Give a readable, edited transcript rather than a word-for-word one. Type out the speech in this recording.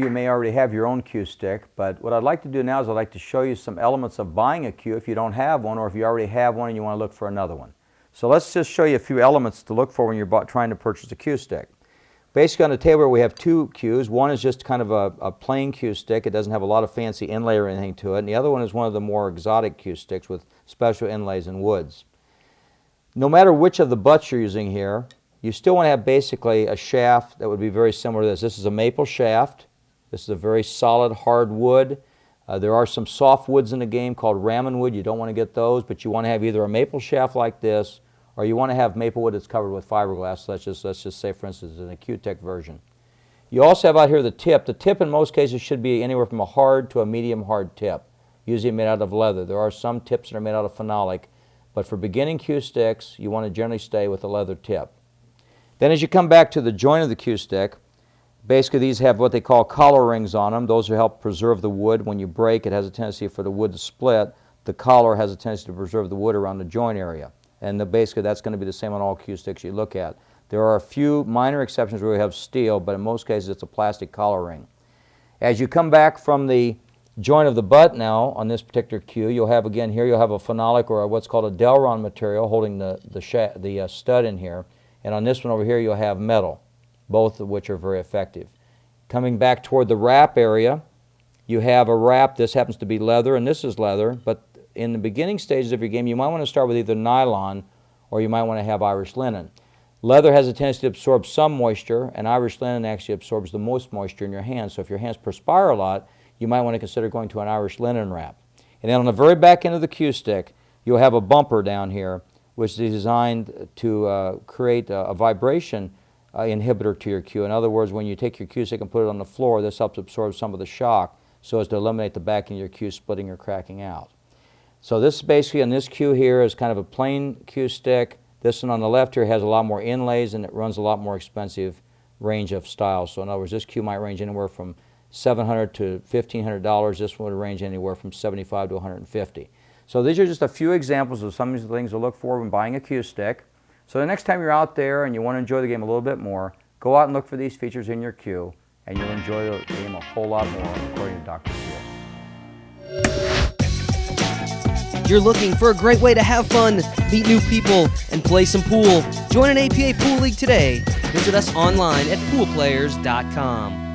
of you may already have your own cue stick, but what I'd like to do now is I'd like to show you some elements of buying a cue if you don't have one, or if you already have one and you want to look for another one. So let's just show you a few elements to look for when you're trying to purchase a cue stick. Basically on the table we have two cues. One is just kind of a plain cue stick. It doesn't have a lot of fancy inlay or anything to it. And the other one is one of the more exotic cue sticks with special inlays and woods. No matter which of the butts you're using here, you still want to have basically a shaft that would be very similar to this. This is a maple shaft. This is a very solid, hard wood. There are some soft woods in the game called ramen wood. You don't want to get those, but you want to have either a maple shaft like this, or you want to have maple wood that's covered with fiberglass. So let's just say, for instance, in a Q-Tech version. You also have out here the tip. The tip in most cases should be anywhere from a hard to a medium hard tip, usually made out of leather. There are some tips that are made out of phenolic, but for beginning cue sticks, you want to generally stay with a leather tip. Then as you come back to the joint of the cue stick, basically these have what they call collar rings on them. Those will help preserve the wood. When you break, it has a tendency for the wood to split. The collar has a tendency to preserve the wood around the joint area. And basically that's going to be the same on all cue sticks you look at. There are a few minor exceptions where we have steel, but in most cases it's a plastic collar ring. As you come back from the joint of the butt now on this particular cue, you'll have again here, you'll have a phenolic or what's called a Delron material holding the stud in here. And on this one over here you'll have metal, both of which are very effective. Coming back toward the wrap area, you have a wrap. This happens to be leather and this is leather, but in the beginning stages of your game, you might want to start with either nylon or you might want to have Irish linen. Leather has a tendency to absorb some moisture, and Irish linen actually absorbs the most moisture in your hands. So if your hands perspire a lot, you might want to consider going to an Irish linen wrap. And then on the very back end of the cue stick, you'll have a bumper down here, which is designed to create a vibration inhibitor to your cue. In other words, when you take your cue stick and put it on the floor, this helps absorb some of the shock so as to eliminate the back end of your cue splitting or cracking out. So this basically on this cue here is kind of a plain cue stick. This one on the left here has a lot more inlays and it runs a lot more expensive range of styles. So in other words, this cue might range anywhere from $700 to $1,500. This one would range anywhere from $75 to $150. So these are just a few examples of some of the things to look for when buying a cue stick. So the next time you're out there and you want to enjoy the game a little bit more, go out and look for these features in your cue and you'll enjoy the game a whole lot more, according to Dr. Steele. You're looking for a great way to have fun, meet new people, and play some pool. Join an APA Pool League today. Visit us online at poolplayers.com.